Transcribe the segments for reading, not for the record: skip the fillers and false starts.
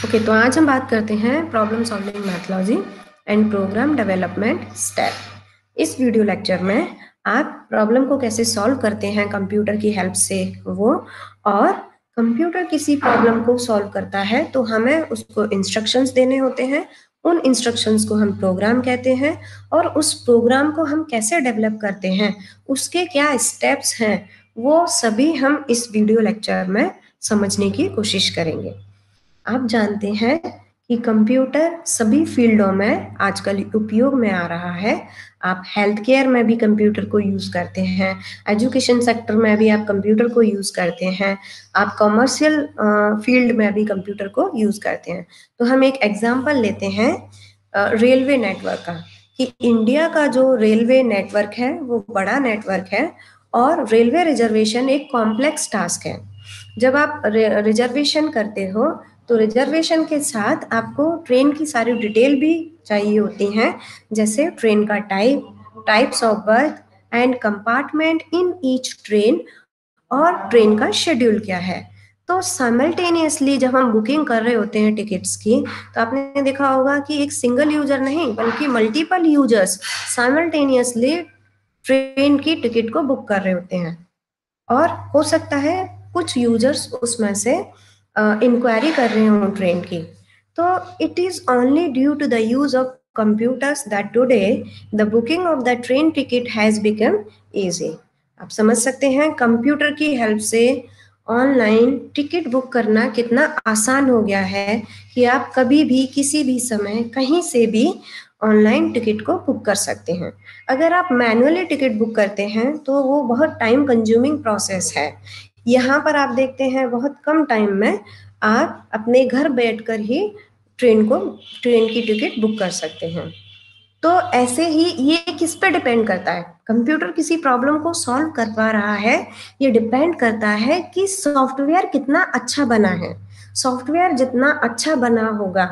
Okay, तो आज हम बात करते हैं problem solving methodology and program development step. इस वीडियो लेक्चर में आप प्रॉब्लम को कैसे सॉल्व करते हैं कंप्यूटर की हेल्प से वो, और कंप्यूटर किसी प्रॉब्लम को सॉल्व करता है तो हमें उसको इंस्ट्रक्शंस देने होते हैं। उन इंस्ट्रक्शंस को हम प्रोग्राम कहते हैं, और उस प्रोग्राम को हम कैसे डेवलप करते हैं, उसके क्या स्टेप्स हैं, वो सभी हम इस वीडियो लेक्चर में समझने की कोशिश करेंगे। आप जानते हैं कि कंप्यूटर सभी फील्डों में आजकल उपयोग में आ रहा है। आप हेल्थ केयर में भी कंप्यूटर को यूज़ करते हैं, एजुकेशन सेक्टर में भी आप कंप्यूटर को यूज़ करते हैं, आप कमर्शियल फील्ड में भी कंप्यूटर को यूज़ करते हैं। तो हम एक एग्जांपल लेते हैं रेलवे नेटवर्क का, कि इंडिया का जो रेलवे नेटवर्क है वो बड़ा नेटवर्क है, और रेलवे रिजर्वेशन एक कॉम्प्लेक्स टास्क है। जब आप रिजर्वेशन करते हो तो रिजर्वेशन के साथ आपको ट्रेन की सारी डिटेल भी चाहिए होती हैं, जैसे ट्रेन का types of birth and compartment in each train, और ट्रेन का शेड्यूल क्या है। तो साइमल्टेनियसली जब हम बुकिंग कर रहे होते हैं टिकट्स की, तो आपने देखा होगा कि एक सिंगल यूजर नहीं बल्कि मल्टीपल यूजर्स साइमल्टेनियसली ट्रेन की टिकट को बुक कर रहे होते हैं। और हो सकता है कुछ यूजर्स उसमें से इंक्वायरी कर रहे हों ट्रेन की। तो it is only due to the use of computers that today the booking of the train ticket has become easy। आप समझ सकते हैं कंप्यूटर की हेल्प से ऑनलाइन टिकट बुक करना कितना आसान हो गया है, कि आप कभी भी किसी भी समय कहीं से भी ऑनलाइन टिकट को बुक कर सकते हैं। अगर आप मैनुअली टिकट बुक करते हैं तो वो बहुत टाइम कंज्यूमिंग प्रोसेस है। यहाँ पर आप देखते हैं बहुत कम टाइम में आप अपने घर बैठकर ही ट्रेन की टिकट बुक कर सकते हैं। तो ऐसे ही ये किस पे डिपेंड करता है, कंप्यूटर किसी प्रॉब्लम को सॉल्व कर पा रहा है, ये डिपेंड करता है कि सॉफ्टवेयर कितना अच्छा बना है। सॉफ्टवेयर जितना अच्छा बना होगा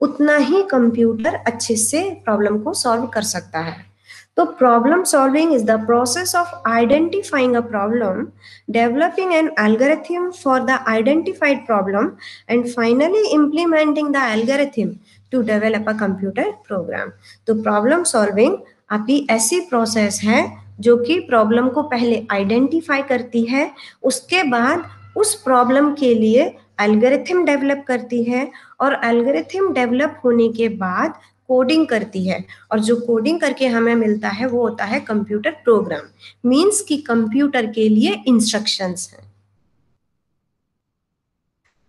उतना ही कंप्यूटर अच्छे से प्रॉब्लम को सॉल्व कर सकता है। तो problem solving is the process of identifying a problem, developing an algorithm for the identified problem, and finally implementing the algorithm to develop a computer program. तो प्रॉब्लम सॉल्विंग आपकी ऐसी प्रोसेस है जो कि प्रॉब्लम को पहले आइडेंटिफाई करती है, उसके बाद उस प्रॉब्लम के लिए एल्गोरिथम डेवलप करती है, और एल्गोरिथम डेवलप होने के बाद कोडिंग करती है, और जो कोडिंग करके हमें मिलता है वो होता है कंप्यूटर प्रोग्राम। मींस कि कंप्यूटर के लिए इंस्ट्रक्शंस हैं।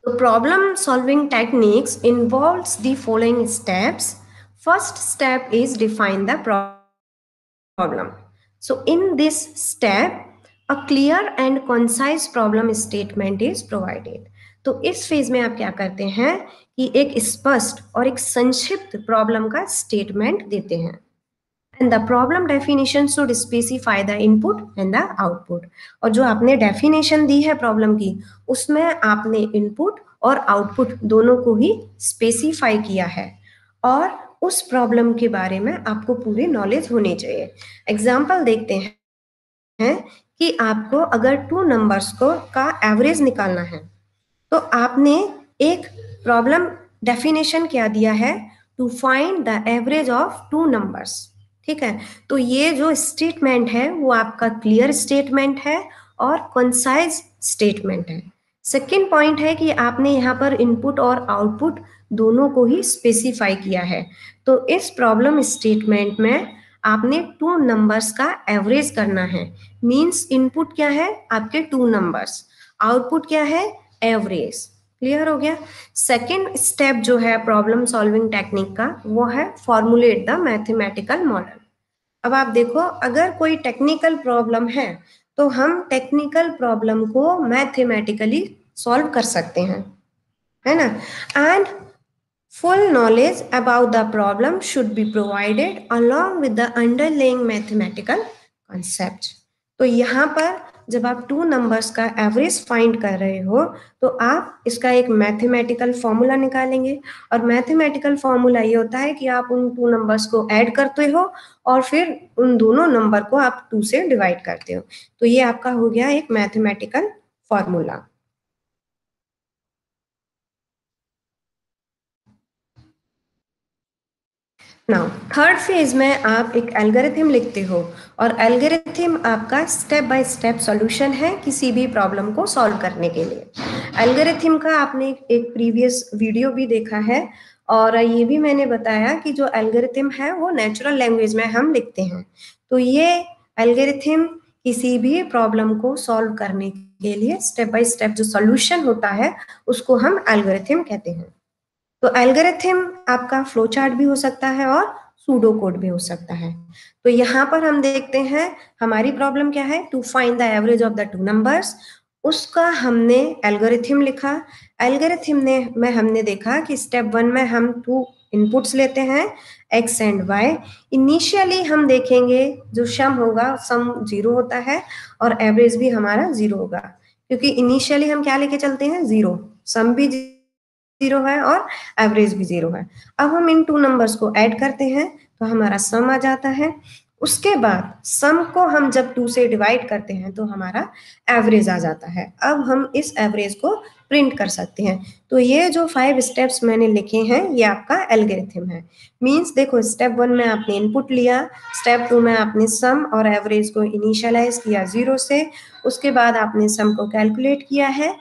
The problem solving techniques involves the following steps. First step is define the problem. So in this step, a clear and concise problem statement is provided। तो इस phase में आप क्या करते हैं कि एक स्पष्ट और एक संक्षिप्त प्रॉब्लम का स्टेटमेंट देते हैं। And the problem definition should specify the input and the output. और जो आपने डेफिनेशन दी है प्रॉब्लम की, उसमें आपने इनपुट और आउटपुट दोनों को ही स्पेसिफाई किया है, और उस प्रॉब्लम के बारे में आपको पूरी नॉलेज होनी चाहिए। एग्जाम्पल देखते हैं कि आपको अगर टू नंबर्स को का एवरेज निकालना है, तो आपने एक प्रॉब्लम डेफिनेशन क्या दिया है, to find the average of two numbers. ठीक है, तो ये जो स्टेटमेंट है वो आपका क्लियर स्टेटमेंट है और कंसाइज स्टेटमेंट है। सेकेंड पॉइंट है कि आपने यहाँ पर इनपुट और आउटपुट दोनों को ही स्पेसिफाई किया है। तो इस प्रॉब्लम स्टेटमेंट में आपने टू नंबर्स का एवरेज करना है। मींस इनपुट क्या है, आपके टू नंबर्स, आउटपुट क्या है, एवरेज। क्लियर हो गया। सेकेंड स्टेप जो है प्रॉब्लम सॉल्विंग टेक्निक का, वो है फॉर्मुलेट द मैथमेटिकल मॉडल। अब आप देखो, अगर कोई टेक्निकल प्रॉब्लम है तो हम टेक्निकल प्रॉब्लम को मैथमेटिकली सॉल्व कर सकते हैं, है ना। And full knowledge about the problem should be provided along with the underlying mathematical concept। तो यहाँ पर जब आप टू नंबर्स का एवरेज फाइंड कर रहे हो तो आप इसका एक मैथमेटिकल फॉर्मूला निकालेंगे, और मैथमेटिकल फॉर्मूला ये होता है कि आप उन टू नंबर्स को ऐड करते हो और फिर उन दोनों नंबर को आप टू से डिवाइड करते हो। तो ये आपका हो गया एक mathematical formula. Now third phase में आप एक एल्गोरिथम लिखते हो और एल्गोरिथम आपका स्टेप बाय स्टेप सॉल्यूशन है किसी भी प्रॉब्लम को सॉल्व करने के लिए। एल्गोरिथम का आपने एक प्रीवियस वीडियो भी देखा है और ये भी मैंने बताया कि जो एल्गोरिथम है वो नेचुरल लैंग्वेज में हम लिखते हैं। तो ये एल्गोरिथम किसी भी प्रॉब्लम को सॉल्व करने के लिए स्टेप बाय स्टेप जो सॉल्यूशन होता है उसको हम एल्गोरिथम कहते हैं। तो एल्गोरिथम आपका फ्लो चार्ट भी हो सकता है और सूडो कोड भी हो सकता है। तो यहाँ पर हम देखते हैं हमारी प्रॉब्लम क्या है, to find the average of the two numbers. उसका हमने एल्गोरिथम लिखा। एल्गोरिथम ने में हमने देखा कि स्टेप 1 में हम 2 इनपुट्स लेते हैं x एंड y। इनिशियली हम देखेंगे जो सम होगा, सम 0 होता है और एवरेज भी हमारा 0 होगा, क्योंकि इनिशियली हम क्या लेके चलते हैं, 0। सम भी 0 है और एवरेज भी 0 है। अब हम इन 2 नंबर्स को ऐड करते हैं तो हमारा सम आ जाता है। उसके बाद सम को हम जब 2 से डिवाइड करते हैं तो हमारा एवरेज आ जाता है। अब हम इस एवरेज को प्रिंट कर सकते हैं। तो ये जो 5 स्टेप्स मैंने लिखे हैं ये आपका एल्गोरिथम है। मींस देखो, स्टेप 1 में आपने इनपुट लिया, स्टेप 2 में आपने सम और एवरेज को इनिशियलाइज किया 0 से, उसके बाद आपने सम को कैलकुलेट किया है,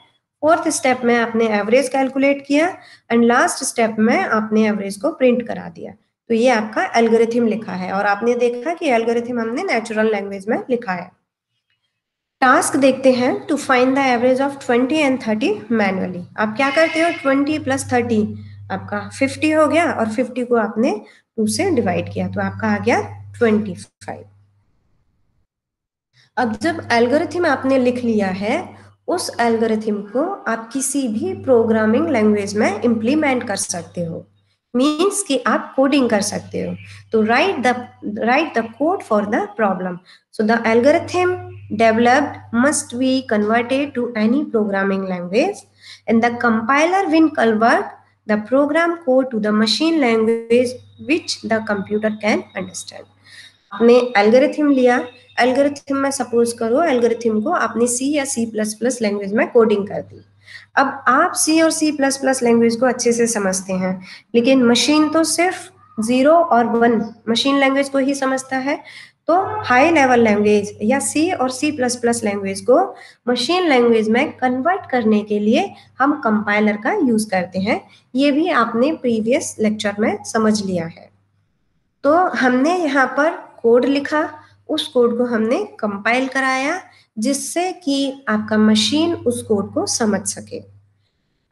फोर्थ स्टेप में आपने एवरेज कैलकुलेट किया एंड लास्ट स्टेप में आपने एवरेज को प्रिंट करा दिया। तो ये आपका एल्गोरिथम लिखा है और आपने देखा कि एल्गोरिथम हमने नेचुरल लैंग्वेज में लिखा है। टास्क देखते हैं, to find the average of 20 and 30 manually. आप क्या करते हो, 20 प्लस 30 आपका 50 हो गया और 50 को आपने 2 से डिवाइड किया तो आपका आ गया 25। अब जब एल्गोरिथम आपने लिख लिया है, उस एल्गोरिथम को आप किसी भी प्रोग्रामिंग लैंग्वेज में इम्प्लीमेंट कर सकते हो। मीन्स कि आप कोडिंग कर सकते हो। तो right the code for the problem. So the algorithm developed must be converted to any programming language, and the compiler will convert the program code to the machine language which the computer can understand. आपने algorithm लिया, algorithm में suppose करो algorithm को आपने सी या C plus plus language में coding कर दी। अब आप सी और सी प्लस प्लस लैंग्वेज को अच्छे से समझते हैं, लेकिन मशीन तो सिर्फ 0 और 1 मशीन लैंग्वेज को ही समझता है। तो हाई लेवल लैंग्वेज या सी और सी प्लस प्लस लैंग्वेज को मशीन लैंग्वेज में कन्वर्ट करने के लिए हम कंपाइलर का यूज करते हैं। ये भी आपने प्रीवियस लेक्चर में समझ लिया है। तो हमने यहाँ पर कोड लिखा, उस कोड को हमने कंपाइल कराया जिससे कि आपका मशीन उस कोड को समझ सके।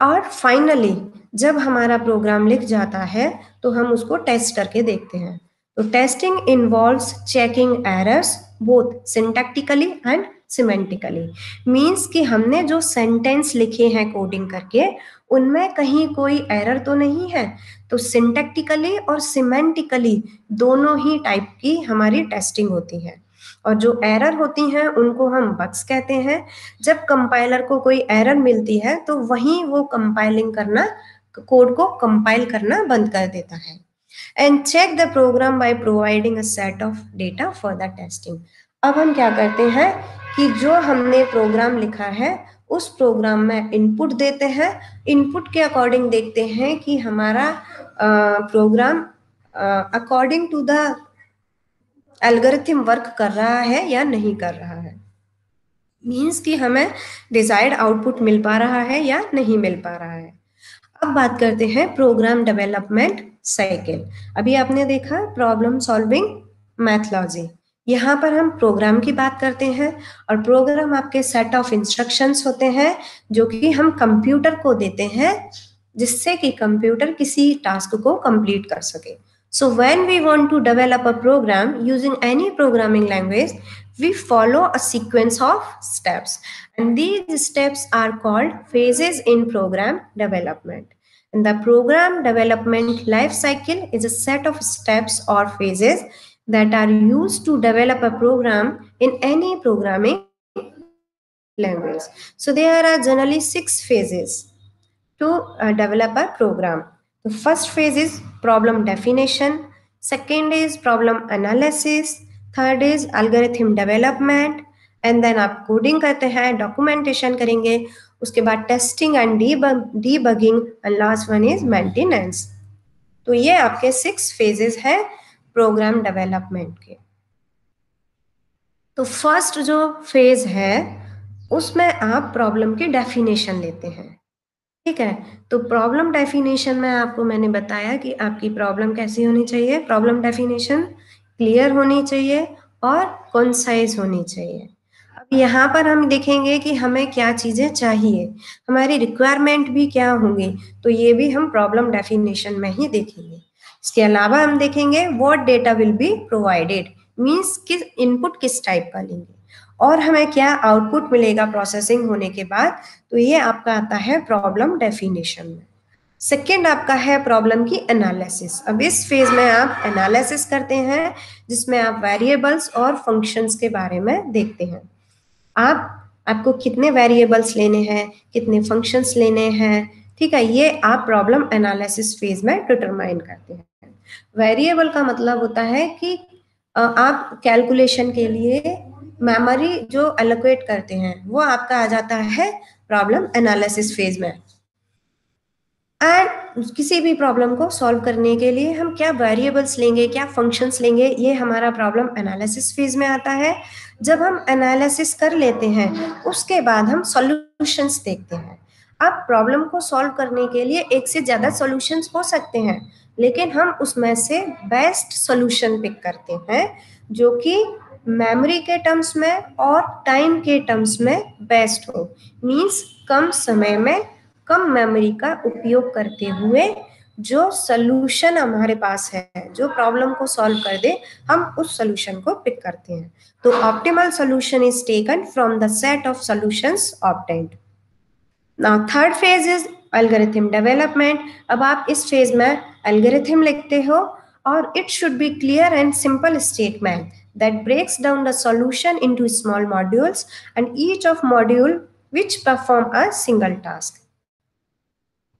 और फाइनली जब हमारा प्रोग्राम लिख जाता है तो हम उसको टेस्ट करके देखते हैं। तो testing involves checking errors both syntactically and semantically. Means कि हमने जो सेंटेंस लिखे हैं कोडिंग करके उनमें कहीं कोई एरर तो नहीं है। तो सिंटैक्टिकली और सिमेंटिकली दोनों ही टाइप की हमारी टेस्टिंग होती है। और जो एरर होती हैं उनको हम बग्स कहते हैं। जब कंपाइलर को कोई एरर मिलती है तो वहीं वो कंपाइलिंग करना, कोड को कंपाइल करना बंद कर देता है। And check the program by providing a set of data for the testing. अब हम क्या करते हैं कि जो हमने प्रोग्राम लिखा है उस प्रोग्राम में इनपुट देते हैं। इनपुट के अकॉर्डिंग देखते हैं कि हमारा program according to the algorithm work कर रहा है या नहीं कर रहा है। मीन्स कि हमें डिजायर्ड आउटपुट मिल पा रहा है या नहीं मिल पा रहा है। अब बात करते हैं प्रोग्राम डेवलपमेंट साइकिल। अभी आपने देखा प्रॉब्लम सॉल्विंग मैथोलॉजी, यहाँ पर हम प्रोग्राम की बात करते हैं और प्रोग्राम आपके सेट ऑफ इंस्ट्रक्शंस होते हैं जो कि हम कंप्यूटर को देते हैं जिससे कि कंप्यूटर किसी टास्क को कंप्लीट कर सके। So when we want to develop a program using any programming language, we follow a sequence of steps, and these steps are called phases in program development. And the program development life cycle is a set of steps or phases that are used to develop a program in any programming language. So there are generally 6 phases to develop a program. The first phase is problem definition, second is problem analysis, third is algorithm development, and then आप coding करते हैं, documentation करेंगे, उसके बाद testing and debugging, and last one is maintenance. तो ये आपके 6 phases हैं प्रोग्राम डेवलपमेंट के। तो फर्स्ट जो फेज है उसमें आप प्रॉब्लम की डेफिनेशन लेते हैं, ठीक है। तो प्रॉब्लम डेफिनेशन में आपको मैंने बताया कि आपकी प्रॉब्लम कैसी होनी चाहिए। प्रॉब्लम डेफिनेशन क्लियर होनी चाहिए और कंसाइज होनी चाहिए। अब यहाँ पर हम देखेंगे कि हमें क्या चीजें चाहिए, हमारी रिक्वायरमेंट भी क्या होंगी, तो ये भी हम प्रॉब्लम डेफिनेशन में ही देखेंगे। इसके अलावा हम देखेंगे what data will be provided, means किस इनपुट किस टाइप का लेंगे, और हमें क्या आउटपुट मिलेगा प्रोसेसिंग होने के बाद। तो ये आपका आता है प्रॉब्लम डेफिनेशन में। सेकेंड आपका है प्रॉब्लम की एनालिसिस। अब इस फेज में आप एनालिसिस करते हैं जिसमें आप वेरिएबल्स और फंक्शंस के बारे में देखते हैं। आपको कितने वेरिएबल्स लेने हैं, कितने फंक्शंस लेने हैं, ठीक है, ये आप प्रॉब्लम एनालिसिस फेज में डिटरमाइन करते हैं। वेरिएबल का मतलब होता है कि आप कैलकुलेशन के लिए मेमोरी जो एलोकेट करते हैं वो आपका आ जाता है प्रॉब्लम एनालिसिस फेज में। एंड किसी भी प्रॉब्लम को सॉल्व करने के लिए हम क्या वेरिएबल्स लेंगे, क्या फंक्शंस लेंगे, ये हमारा प्रॉब्लम एनालिसिस फेज में आता है। जब हम एनालिसिस कर लेते हैं उसके बाद हम सॉल्यूशंस देखते हैं। अब प्रॉब्लम को सॉल्व करने के लिए एक से ज्यादा सॉल्यूशंस हो सकते हैं, लेकिन हम उसमें से बेस्ट सॉल्यूशन पिक करते हैं जो कि मेमोरी के टर्म्स में और टाइम के टर्म्स में बेस्ट हो। मीन्स कम समय में कम मेमोरी का उपयोग करते हुए जो सॉल्यूशन हमारे पास है, जो प्रॉब्लम को सॉल्व कर दे, हम उस सॉल्यूशन को पिक करते हैं। तो optimal solution is taken from the set of solutions obtained. Now third phase is algorithm development. अब आप इस फेज में एल्गोरिथम लिखते हो और it should be clear and simple statement that breaks down the solution into small modules and each of module which perform a single task.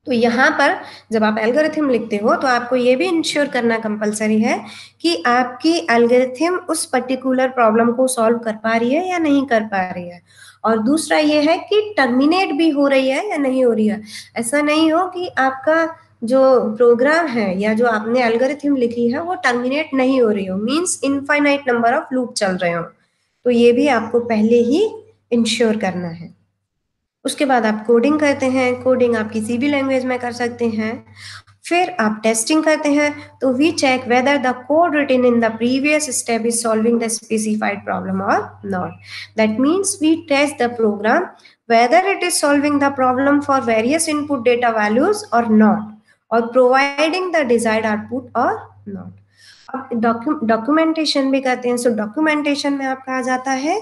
तो यहाँ पर जब आप एल्गोरिथम लिखते हो तो आपको ये भी इंश्योर करना कंपलसरी है कि आपकी एल्गोरिथम उस पर्टिकुलर प्रॉब्लम को सॉल्व कर पा रही है या नहीं कर पा रही है, और दूसरा ये है कि टर्मिनेट भी हो रही है या नहीं हो रही है। ऐसा नहीं हो कि आपका जो प्रोग्राम है या जो आपने एल्गोरिथम लिखी है वो टर्मिनेट नहीं हो रही हो, means infinite number of loop चल रहे हो। तो ये भी आपको पहले ही इंश्योर करना है। उसके बाद आप कोडिंग करते हैं। कोडिंग आप किसी भी लैंग्वेज में कर सकते हैं। फिर आप टेस्टिंग करते हैं। तो we check whether the code written in the previous step is solving the specified problem or not. That means we test the program whether it is solving the problem for various input data values or not, और providing the desired output or not. अब documentation भी करते हैं। सो documentation में आपका आ जाता है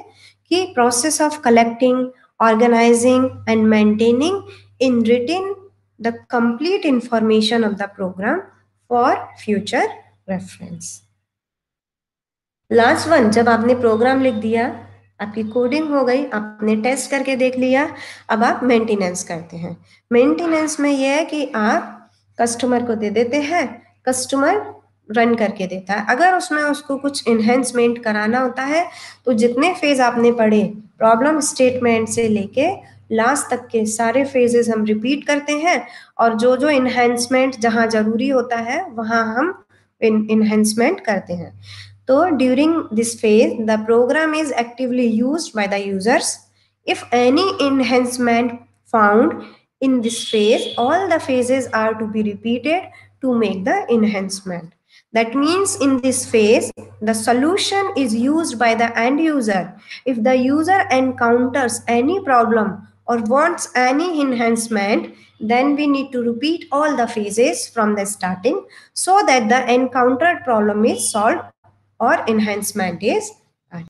कि process of collecting, organizing and maintaining in written the complete information of the program for future reference. Last one, जब आपने प्रोग्राम लिख दिया, आपकी कोडिंग हो गई, आपने टेस्ट करके देख लिया, अब आप मेंटेनेंस करते हैं। मेंटेनेंस में यह है कि आप कस्टमर को दे देते हैं, कस्टमर रन करके देता है। अगर उसमें उसको कुछ इन्हेंसमेंट कराना होता है तो जितने फेज आपने पढ़े प्रॉब्लम स्टेटमेंट से लेके लास्ट तक के सारे फेजेस हम रिपीट करते हैं, और जो जो इन्हेंसमेंट जहां जरूरी होता है वहां हम इन्हेंसमेंट करते हैं। So during this phase, the program is actively used by the users. If any enhancement found in this phase, all the phases are to be repeated to make the enhancement. That means in this phase, the solution is used by the end user. If the user encounters any problem or wants any enhancement, then we need to repeat all the phases from the starting so that the encountered problem is solved or enhancement is